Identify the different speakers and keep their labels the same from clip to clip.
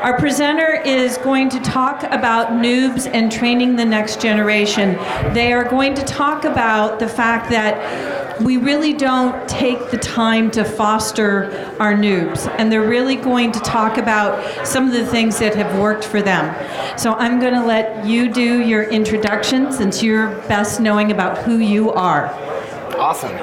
Speaker 1: Our presenter is going to talk about noobs and training the next generation. They are going to talk about the fact that we really don't take the time to foster our noobs, and they're really going to talk about some of the things that have worked for them. So I'm going to let you do your introduction since you're best knowing about who you are.
Speaker 2: Awesome.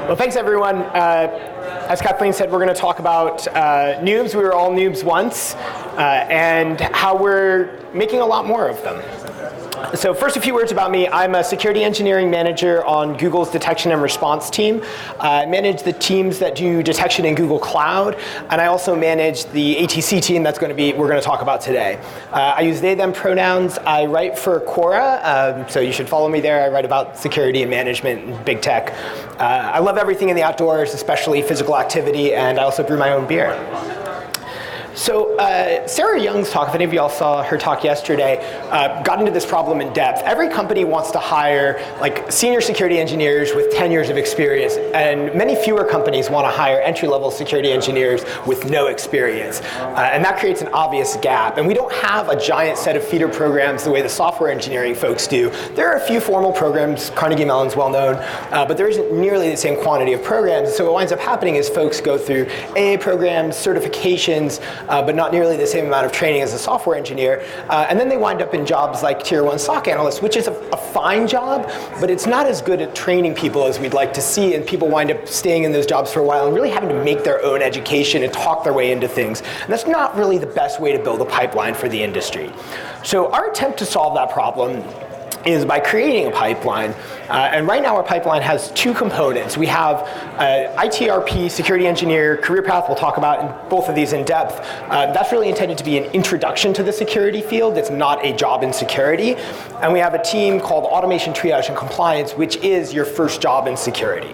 Speaker 2: Well, thanks everyone. As Kathleen said, we're going to talk about noobs. We were all noobs once, and how we're making a lot more of them. So first, a few words about me. I'm a security engineering manager on Google's detection and response team. I manage the teams that do detection in Google Cloud, and I also manage the ATC team we're going to talk about today. I use they, them pronouns. I write for Quora, so you should follow me there. I write about security and management and big tech. I love everything in the outdoors, especially physical activity, and I also brew my own beer. So Sarah Young's talk, if any of y'all saw her talk yesterday, got into this problem in depth. Every company wants to hire like senior security engineers with 10 years of experience, and many fewer companies want to hire entry-level security engineers with no experience. And that creates an obvious gap. And we don't have a giant set of feeder programs the way the software engineering folks do. There are a few formal programs, Carnegie Mellon's well known, but there isn't nearly the same quantity of programs. So what winds up happening is folks go through AA programs, certifications, but not nearly the same amount of training as a software engineer. And then they wind up in jobs like Tier 1 SOC analyst, which is a fine job, but it's not as good at training people as we'd like to see, and people wind up staying in those jobs for a while and really having to make their own education and talk their way into things. And that's not really the best way to build a pipeline for the industry. So our attempt to solve that problem is by creating a pipeline. And right now our pipeline has two components. We have ITRP, security engineer, career path. We'll talk about both of these in depth. That's really intended to be an introduction to the security field. It's not a job in security. And we have a team called Automation, Triage, and Compliance, which is your first job in security.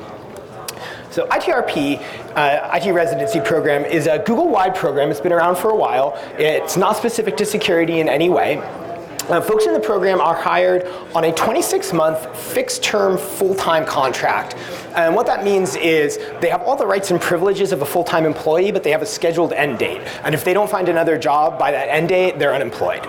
Speaker 2: So ITRP, IT Residency Program, is a Google-wide program. It's been around for a while. It's not specific to security in any way. Folks in the program are hired on a 26-month fixed-term full-time contract. And what that means is they have all the rights and privileges of a full-time employee, but they have a scheduled end date. And if they don't find another job by that end date, they're unemployed.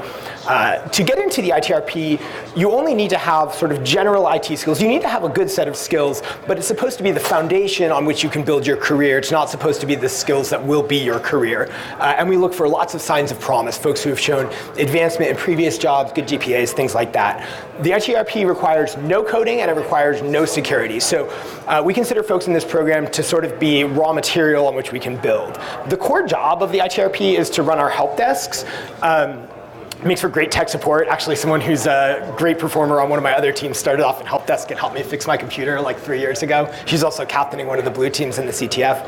Speaker 2: To get into the ITRP, you only need to have sort of general IT skills. You need to have a good set of skills, but it's supposed to be the foundation on which you can build your career. It's not supposed to be the skills that will be your career. And we look for lots of signs of promise, folks who have shown advancement in previous jobs, good GPAs, things like that. The ITRP requires no coding and it requires no security. So we consider folks in this program to sort of be raw material on which we can build. The core job of the ITRP is to run our help desks. Makes for great tech support. Actually, someone who's a great performer on one of my other teams started off in help desk and helped me fix my computer like 3 years ago. She's also captaining one of the blue teams in the CTF.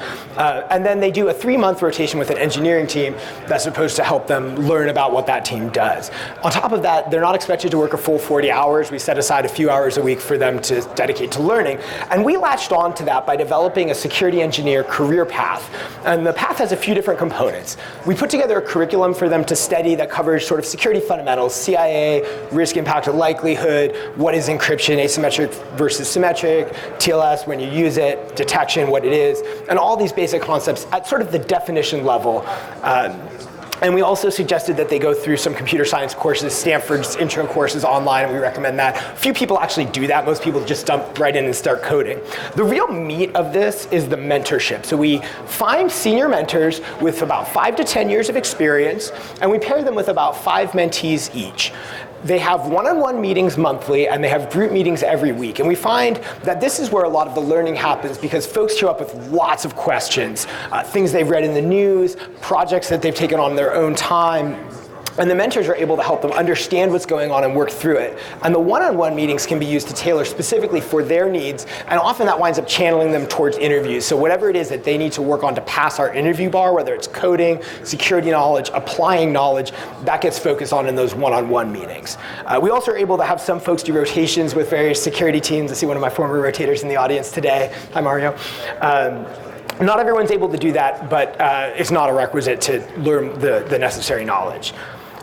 Speaker 2: And then they do a 3-month rotation with an engineering team that's supposed to help them learn about what that team does. On top of that, they're not expected to work a full 40 hours. We set aside a few hours a week for them to dedicate to learning. And we latched on to that by developing a security engineer career path. And the path has a few different components. We put together a curriculum for them to study that covers sort of security fundamentals, CIA, risk, impact, and likelihood, what is encryption, asymmetric versus symmetric, TLS, when you use it, detection, what it is, and all these basic concepts at sort of the definition level. And we also suggested that they go through some computer science courses, Stanford's intro courses online, and we recommend that. Few people actually do that. Most people just jump right in and start coding. The real meat of this is the mentorship. So we find senior mentors with about 5 to 10 years of experience, and we pair them with about 5 mentees each. They have one-on-one meetings monthly, and they have group meetings every week. And we find that this is where a lot of the learning happens because folks show up with lots of questions, things they've read in the news, projects that they've taken on their own time. And the mentors are able to help them understand what's going on and work through it. And the one-on-one meetings can be used to tailor specifically for their needs, and often that winds up channeling them towards interviews. So whatever it is that they need to work on to pass our interview bar, whether it's coding, security knowledge, applying knowledge, that gets focused on in those one-on-one meetings. We also are able to have some folks do rotations with various security teams. I see one of my former rotators in the audience today. Hi, Mario. Not everyone's able to do that, but it's not a requisite to learn the necessary knowledge.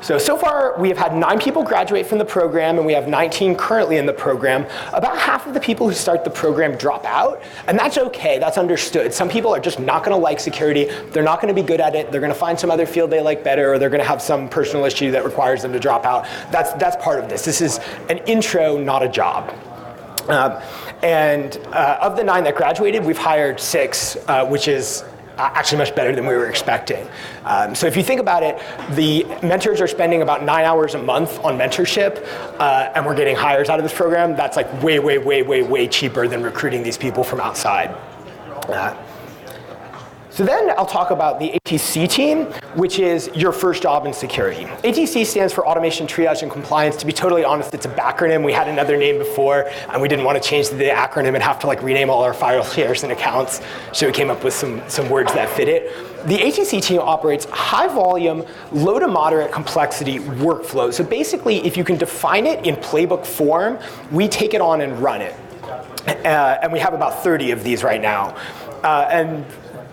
Speaker 2: So far, we have had 9 people graduate from the program, and we have 19 currently in the program. About half of the people who start the program drop out, and that's okay, that's understood. Some people are just not gonna like security, they're not gonna be good at it, they're gonna find some other field they like better, or they're gonna have some personal issue that requires them to drop out. That's part of this. This is an intro, not a job. Of the 9 that graduated, we've hired 6, which is actually much better than we were expecting. So if you think about it, the mentors are spending about 9 hours a month on mentorship, and we're getting hires out of this program. That's like way, way, way, way, way cheaper than recruiting these people from outside. So then I'll talk about the ATC team, which is your first job in security. ATC stands for Automation, Triage, and Compliance. To be totally honest, it's a backronym. We had another name before, and we didn't want to change the acronym and have to like rename all our file shares and accounts. So we came up with some words that fit it. The ATC team operates high volume, low to moderate complexity workflow. So basically, if you can define it in playbook form, we take it on and run it. And we have about 30 of these right now. And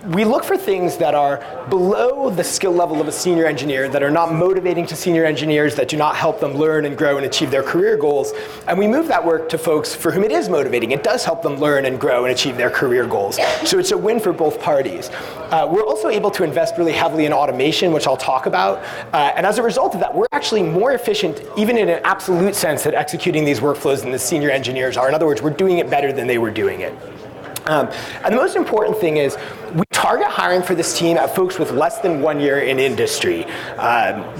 Speaker 2: we look for things that are below the skill level of a senior engineer, that are not motivating to senior engineers, that do not help them learn and grow and achieve their career goals. And we move that work to folks for whom it is motivating. It does help them learn and grow and achieve their career goals. So it's a win for both parties. We're also able to invest really heavily in automation, which I'll talk about. And as a result of that, we're actually more efficient, even in an absolute sense, at executing these workflows than the senior engineers are. In other words, we're doing it better than they were doing it. And the most important thing is we target hiring for this team at folks with less than 1 year in industry.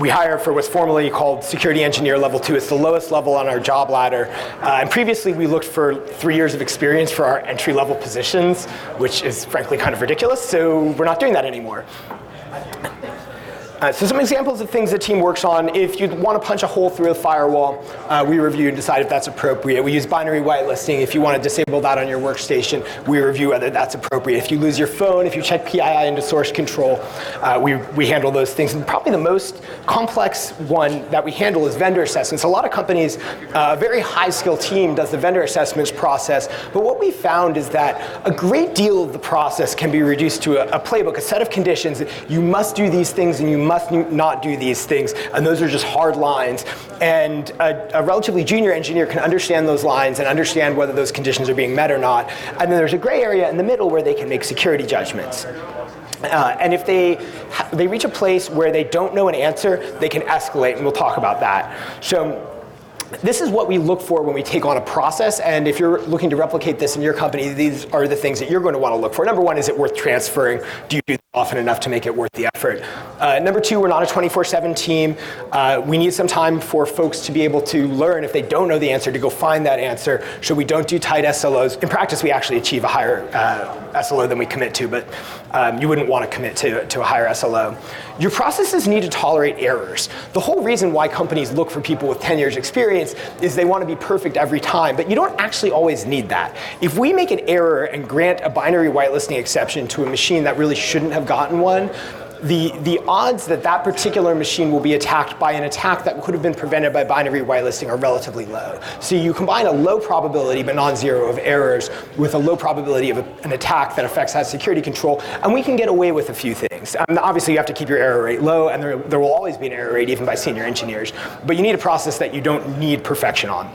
Speaker 2: We hire for what's formerly called security engineer level 2. It's the lowest level on our job ladder. And previously we looked for 3 years of experience for our entry level positions, which is frankly kind of ridiculous, so we're not doing that anymore. So some examples of things the team works on. If you want to punch a hole through a firewall, we review and decide if that's appropriate. We use binary whitelisting. If you want to disable that on your workstation, we review whether that's appropriate. If you lose your phone, if you check PII into source control, we handle those things. And probably the most complex one that we handle is vendor assessments. A lot of companies, a very high skill team does the vendor assessments process. But what we found is that a great deal of the process can be reduced to a playbook, a set of conditions. You must do these things and you must not do these things, and those are just hard lines. And a relatively junior engineer can understand those lines and understand whether those conditions are being met or not. And then there's a gray area in the middle where they can make security judgments. And if they reach a place where they don't know an answer, they can escalate, and we'll talk about that. So this is what we look for when we take on a process, and if you're looking to replicate this in your company, these are the things that you're going to want to look for. Number one, is it worth transferring? Do you do that often enough to make it worth the effort? Number two, we're not a 24/7 team. We need some time for folks to be able to learn, if they don't know the answer, to go find that answer. So we don't do tight SLOs. In practice, we actually achieve a higher SLO than we commit to, but you wouldn't want to commit to a higher SLO. Your processes need to tolerate errors. The whole reason why companies look for people with 10 years experience is they want to be perfect every time, but you don't actually always need that. If we make an error and grant a binary whitelisting exception to a machine that really shouldn't have gotten one, the odds that that particular machine will be attacked by an attack that could have been prevented by binary whitelisting are relatively low. So you combine a low probability but non-zero of errors with a low probability of an attack that affects that security control, and we can get away with a few things. Obviously you have to keep your error rate low, and there will always be an error rate even by senior engineers, but you need a process that you don't need perfection on.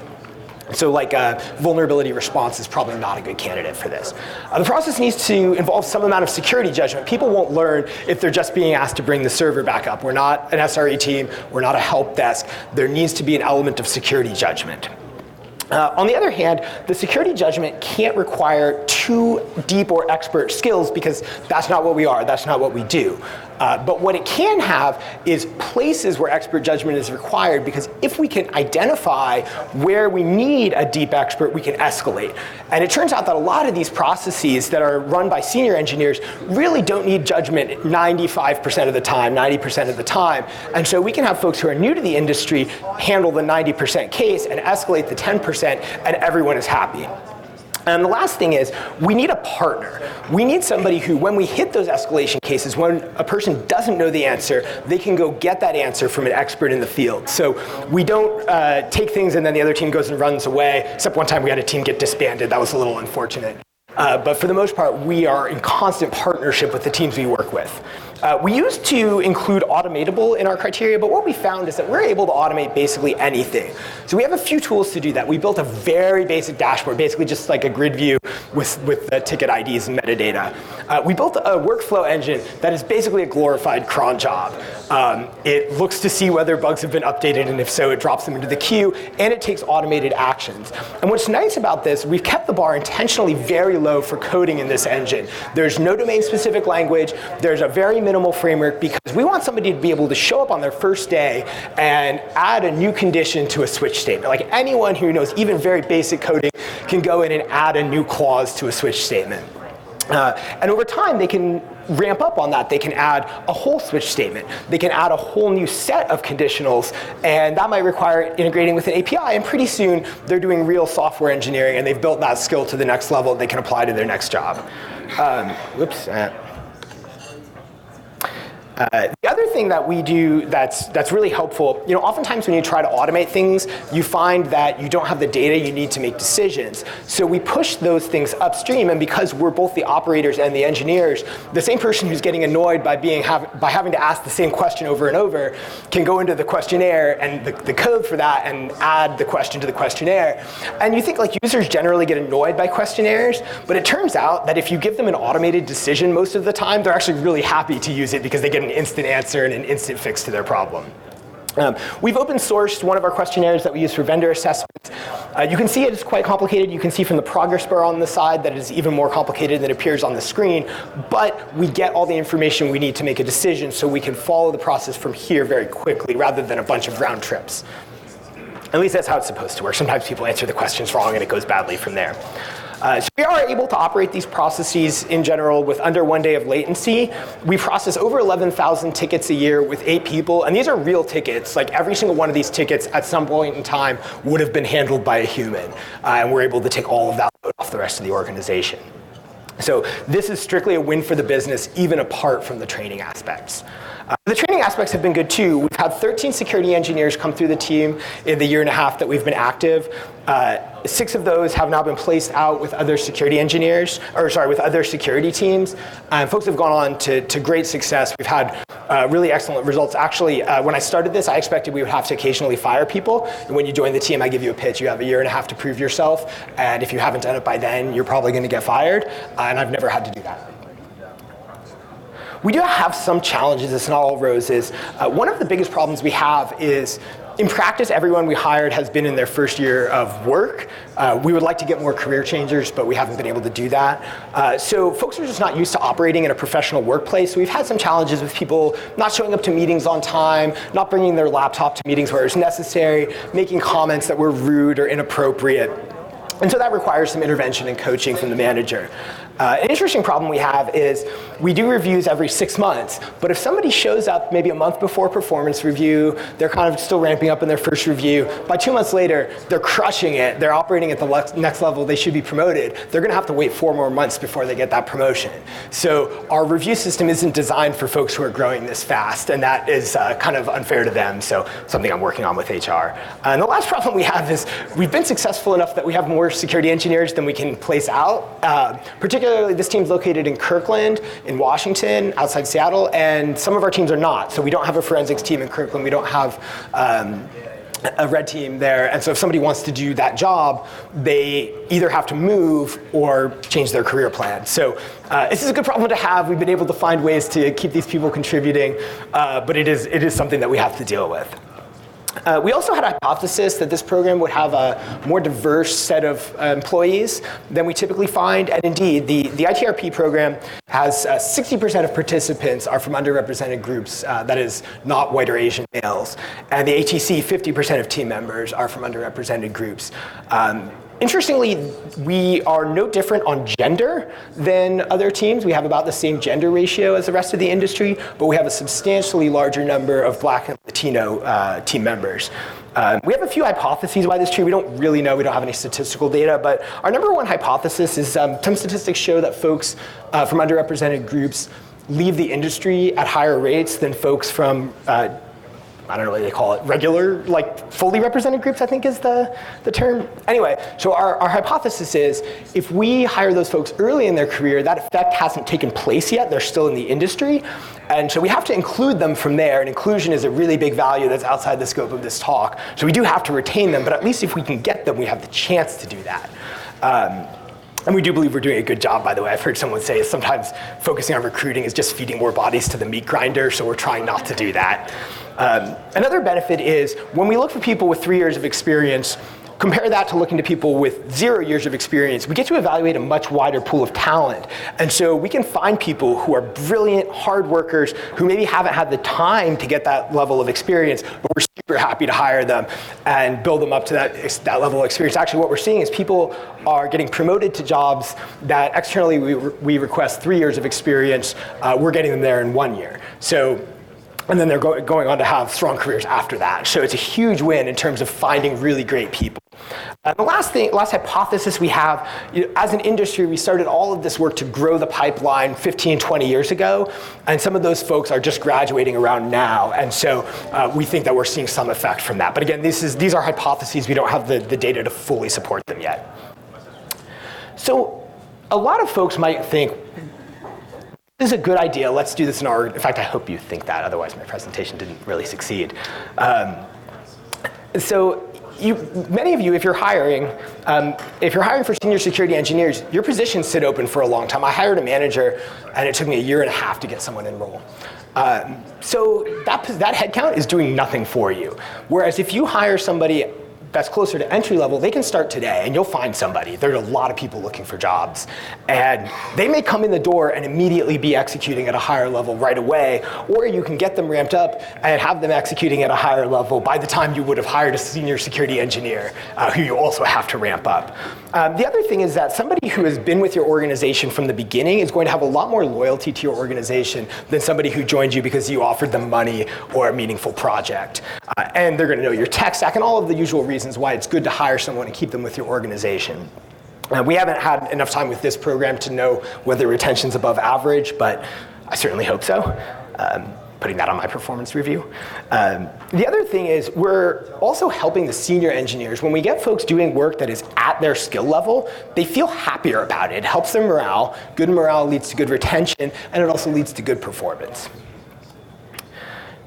Speaker 2: So like vulnerability response is probably not a good candidate for this. The process needs to involve some amount of security judgment. People won't learn if they're just being asked to bring the server back up. We're not an SRE team, we're not a help desk. There needs to be an element of security judgment. On the other hand, the security judgment can't require too deep or expert skills, because that's not what we are, that's not what we do. But what it can have is places where expert judgment is required, because if we can identify where we need a deep expert, we can escalate. And it turns out that a lot of these processes that are run by senior engineers really don't need judgment 95% of the time, 90% of the time. And so we can have folks who are new to the industry handle the 90% case and escalate the 10%, and everyone is happy. And the last thing is, we need a partner. We need somebody who, when we hit those escalation cases, when a person doesn't know the answer, they can go get that answer from an expert in the field. So we don't take things and then the other team goes and runs away, except one time we had a team get disbanded. That was a little unfortunate. But for the most part, we are in constant partnership with the teams we work with. We used to include automatable in our criteria, but what we found is that we're able to automate basically anything. So we have a few tools to do that. We built a very basic dashboard, basically just like a grid view with the ticket IDs and metadata. We built a workflow engine that is basically a glorified cron job. It looks to see whether bugs have been updated, and if so, it drops them into the queue, and it takes automated actions. And what's nice about this, we've kept the bar intentionally very low for coding in this engine. There's no domain-specific language. There's a very minimal framework because we want somebody to be able to show up on their first day and add a new condition to a switch statement. Like anyone who knows even very basic coding can go in and add a new clause to a switch statement. And over time, they can ramp up on that. They can add a whole switch statement. They can add a whole new set of conditionals, and that might require integrating with an API, and pretty soon they're doing real software engineering, and they've built that skill to the next level they can apply to their next job. The other thing that we do that's really helpful, oftentimes when you try to automate things, you find that you don't have the data you need to make decisions. So we push those things upstream, and because we're both the operators and the engineers, the same person who's getting annoyed by having to ask the same question over and over can go into the questionnaire and the code for that and add the question to the questionnaire. And you think like users generally get annoyed by questionnaires, but it turns out that if you give them an automated decision most of the time, they're actually really happy to use it because they get an instant answer and an instant fix to their problem. We've open sourced one of our questionnaires that we use for vendor assessments. You can see it is quite complicated. You can see from the progress bar on the side that it is even more complicated than it appears on the screen, but we get all the information we need to make a decision so we can follow the process from here very quickly rather than a bunch of round trips. At least that's how it's supposed to work. Sometimes people answer the questions wrong and it goes badly from there. So we are able to operate these processes in general with under 1 day of latency. We process over 11,000 tickets a year with 8 people, and these are real tickets. Like every single one of these tickets at some point in time would have been handled by a human, and we're able to take all of that load off the rest of the organization. So this is strictly a win for the business, even apart from the training aspects. The training aspects have been good too. We've had 13 security engineers come through the team in the 1.5 years that we've been active. 6 of those have now been placed out with other security engineers, with other security teams. Folks have gone on to great success. We've had really excellent results. Actually, when I started this, I expected we would have to occasionally fire people. And when you join the team, I give you a pitch. You have 1.5 years to prove yourself. And if you haven't done it by then, you're probably going to get fired. And I've never had to do that. We do have some challenges. It's not all roses. One of the biggest problems we have is, in practice, everyone we hired has been in their first year of work. We would like to get more career changers, but we haven't been able to do that. So folks are just not used to operating in a professional workplace. We've had some challenges with people not showing up to meetings on time, not bringing their laptop to meetings where it's necessary, making comments that were rude or inappropriate. And so that requires some intervention and coaching from the manager. An interesting problem we have is we do reviews every 6 months, but if somebody shows up maybe a month before performance review, they're kind of still ramping up in their first review, by 2 months later, they're crushing it, they're operating at the next level, they should be promoted, they're gonna have to wait 4 more months before they get that promotion. So our review system isn't designed for folks who are growing this fast, and that is kind of unfair to them, so something I'm working on with HR. And the last problem we have is we've been successful enough that we have more security engineers than we can place out. Particularly, this team's located in Kirkland, in Washington, outside Seattle, and some of our teams are not. So we don't have a forensics team in Kirkland. We don't have a red team there. And so if somebody wants to do that job, they either have to move or change their career plan. So this is a good problem to have. We've been able to find ways to keep these people contributing, but it is something that we have to deal with. We also had a hypothesis that this program would have a more diverse set of employees than we typically find. And indeed, the ITRP program has 60% of participants are from underrepresented groups, that is not white or Asian males. And the ATC, 50% of team members are from underrepresented groups. Interestingly, we are no different on gender than other teams. We have about the same gender ratio as the rest of the industry, but we have a substantially larger number of Black and Latino team members. We have a few hypotheses why this is true. We don't really know. We don't have any statistical data, but our number one hypothesis is some statistics show that folks from underrepresented groups leave the industry at higher rates than folks from I don't know what they call it, regular, like fully represented groups, I think is the term. Anyway, so our hypothesis is if we hire those folks early in their career, that effect hasn't taken place yet. They're still in the industry. And so we have to include them from there, and inclusion is a really big value that's outside the scope of this talk. So we do have to retain them, but at least if we can get them, we have the chance to do that. And we do believe we're doing a good job, by the way. I've heard someone say sometimes focusing on recruiting is just feeding more bodies to the meat grinder, so we're trying not to do that. Another benefit is when we look for people with 3 years of experience, compare that to looking to people with 0 years of experience, we get to evaluate a much wider pool of talent. And so we can find people who are brilliant, hard workers, who maybe haven't had the time to get that level of experience, but we're super happy to hire them and build them up to that level of experience. Actually, what we're seeing is people are getting promoted to jobs that externally we request 3 years of experience. We're getting them there in 1 year. And then they're going on to have strong careers after that. So it's a huge win in terms of finding really great people. The last hypothesis we have, as an industry, we started all of this work to grow the pipeline 15, 20 years ago, and some of those folks are just graduating around now, and so we think that we're seeing some effect from that. But again, these are hypotheses. We don't have the data to fully support them yet. So a lot of folks might think, this is a good idea, let's do this in fact, I hope you think that, otherwise my presentation didn't really succeed. So many of you, if you're hiring for senior security engineers, your positions sit open for a long time. I hired a manager, and it took me 1.5 years to get someone in role. So that headcount is doing nothing for you. Whereas if you hire somebody that's closer to entry level, they can start today and you'll find somebody. There's a lot of people looking for jobs. And they may come in the door and immediately be executing at a higher level right away, or you can get them ramped up and have them executing at a higher level by the time you would have hired a senior security engineer who you also have to ramp up. The other thing is that somebody who has been with your organization from the beginning is going to have a lot more loyalty to your organization than somebody who joined you because you offered them money or a meaningful project. And they're going to know your tech stack and all of the usual reasons why it's good to hire someone and keep them with your organization. We haven't had enough time with this program to know whether retention's above average, but I certainly hope so. Putting that on my performance review. The other thing is we're also helping the senior engineers. When we get folks doing work that is at their skill level, they feel happier about it. It helps their morale. Good morale leads to good retention, and it also leads to good performance.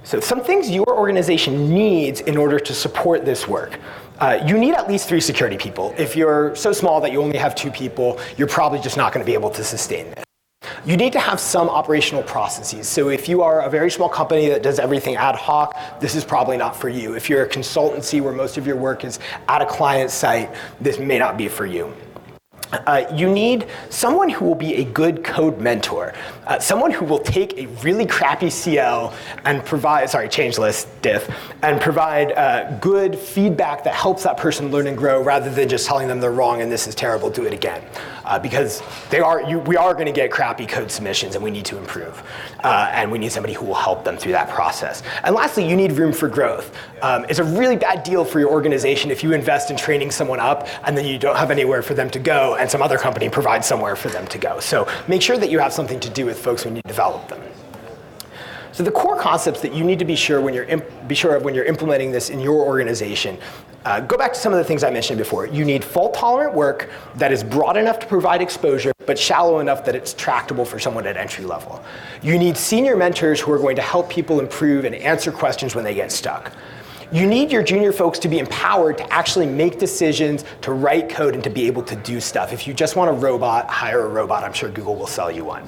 Speaker 2: So some things your organization needs in order to support this work. You need at least 3 security people. If you're so small that you only have 2 people, you're probably just not going to be able to sustain this. You need to have some operational processes. So if you are a very small company that does everything ad hoc, this is probably not for you. If you're a consultancy where most of your work is at a client site, this may not be for you. You need someone who will be a good code mentor, someone who will take a really crappy CL and provide, diff, and provide good feedback that helps that person learn and grow rather than just telling them they're wrong and this is terrible, do it again. Because we are going to get crappy code submissions and we need to improve. And we need somebody who will help them through that process. And lastly, you need room for growth. It's a really bad deal for your organization if you invest in training someone up and then you don't have anywhere for them to go and some other company provides somewhere for them to go. So make sure that you have something to do with folks when you develop them. So the core concepts that you need to be sure of when you're implementing this in your organization, go back to some of the things I mentioned before. You need fault-tolerant work that is broad enough to provide exposure, but shallow enough that it's tractable for someone at entry level. You need senior mentors who are going to help people improve and answer questions when they get stuck. You need your junior folks to be empowered to actually make decisions, to write code, and to be able to do stuff. If you just want a robot, hire a robot. I'm sure Google will sell you one.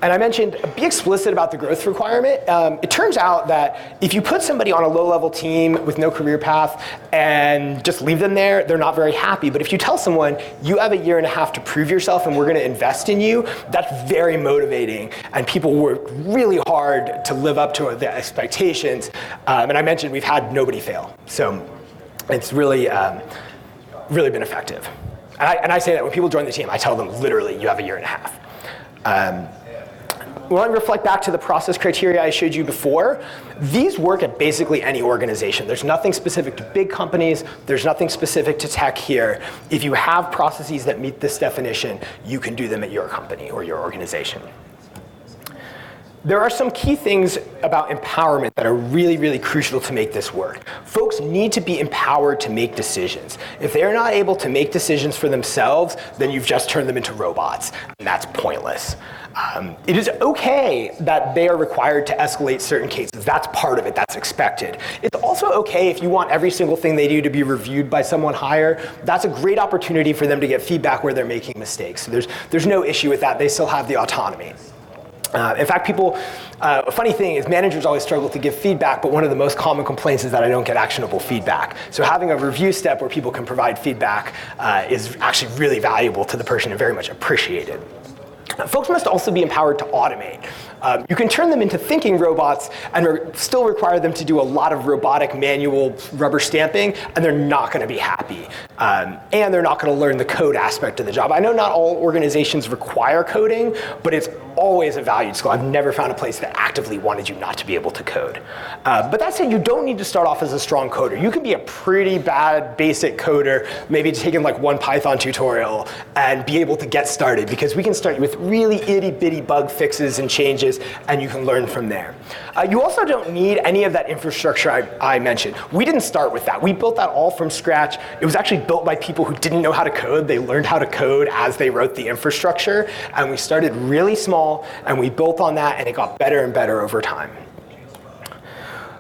Speaker 2: And I mentioned, be explicit about the growth requirement. It turns out that if you put somebody on a low-level team with no career path and just leave them there, they're not very happy. But if you tell someone, you have 1.5 years to prove yourself and we're going to invest in you, that's very motivating. And people work really hard to live up to the expectations. And I mentioned we've had nobody fail. So it's really, really been effective. And I say that when people join the team, I tell them literally, you have 1.5 years. When I reflect back to the process criteria I showed you before, these work at basically any organization. There's nothing specific to big companies. There's nothing specific to tech here. If you have processes that meet this definition, you can do them at your company or your organization. There are some key things about empowerment that are really, really crucial to make this work. Folks need to be empowered to make decisions. If they're not able to make decisions for themselves, then you've just turned them into robots, and that's pointless. It is okay that they are required to escalate certain cases. That's part of it, that's expected. It's also okay if you want every single thing they do to be reviewed by someone higher. That's a great opportunity for them to get feedback where they're making mistakes. So there's no issue with that. They still have the autonomy. In fact, a funny thing is managers always struggle to give feedback, but one of the most common complaints is that I don't get actionable feedback. So having a review step where people can provide feedback is actually really valuable to the person and very much appreciated. Folks must also be empowered to automate. You can turn them into thinking robots and still require them to do a lot of robotic manual rubber stamping, and they're not going to be happy. And they're not going to learn the code aspect of the job. I know not all organizations require coding, but it's always a valued skill. I've never found a place that actively wanted you not to be able to code. But that said, you don't need to start off as a strong coder. You can be a pretty bad basic coder, maybe taking like one Python tutorial and be able to get started, because we can start you with really itty-bitty bug fixes and changes, and you can learn from there. You also don't need any of that infrastructure I mentioned. We didn't start with that. We built that all from scratch. It was actually built by people who didn't know how to code. They learned how to code as they wrote the infrastructure, and we started really small, and we built on that, and it got better and better over time.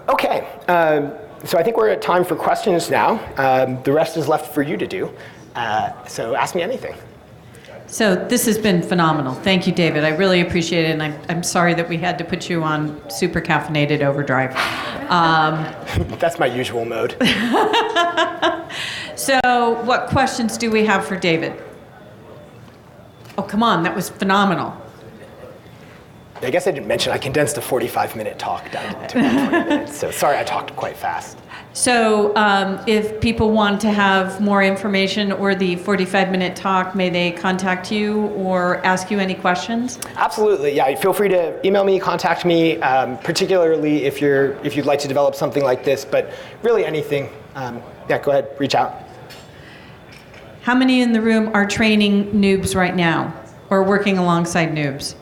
Speaker 2: Okay, so I think we're at time for questions now. The rest is left for you to do, so ask me anything.
Speaker 1: So this has been phenomenal. Thank you, David. I really appreciate it, and I'm sorry that we had to put you on super caffeinated overdrive.
Speaker 2: That's my usual mode.
Speaker 1: So what questions do we have for David? Oh, come on, that was phenomenal.
Speaker 2: I guess I didn't mention I condensed a 45-minute talk down to 20 minutes, so sorry I talked quite fast.
Speaker 1: So if people want to have more information or the 45-minute talk, may they contact you or ask you any questions?
Speaker 2: Absolutely, yeah. Feel free to email me, contact me, particularly if you'd like to develop something like this, but really anything. Yeah, go ahead, reach out.
Speaker 1: How many in the room are training Noobs right now or working alongside Noobs?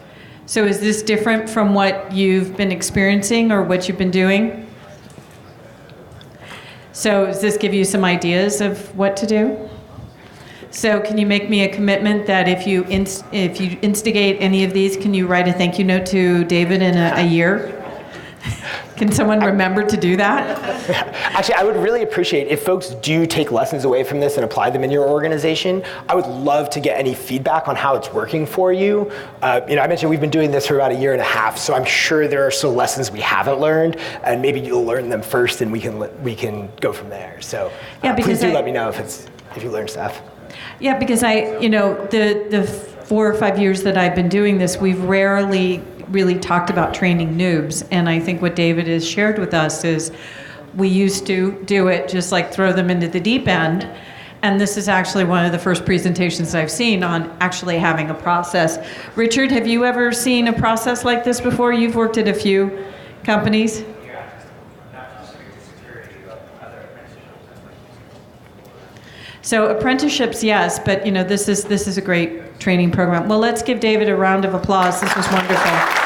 Speaker 1: So is this different from what you've been experiencing or what you've been doing? So does this give you some ideas of what to do? So can you make me a commitment that if you instigate any of these, can you write a thank you note to David in a year? Can someone remember to do that?
Speaker 2: Actually, I would really appreciate if folks do take lessons away from this and apply them in your organization. I would love to get any feedback on how it's working for you. I mentioned we've been doing this for about 1.5 years, so I'm sure there are still lessons we haven't learned, and maybe you'll learn them first, and we can go from there. So yeah, please do let me know if you learn stuff.
Speaker 1: Yeah, because the 4 or 5 years that I've been doing this, we've rarely really talked about training noobs, and I think what David has shared with us is we used to do it just like throw them into the deep end, and this is actually one of the first presentations I've seen on actually having a process. Richard, have you ever seen a process like this before? You've worked at a few companies. So apprenticeships, yes, but this is a great training program. Well, let's give David a round of applause. This was wonderful.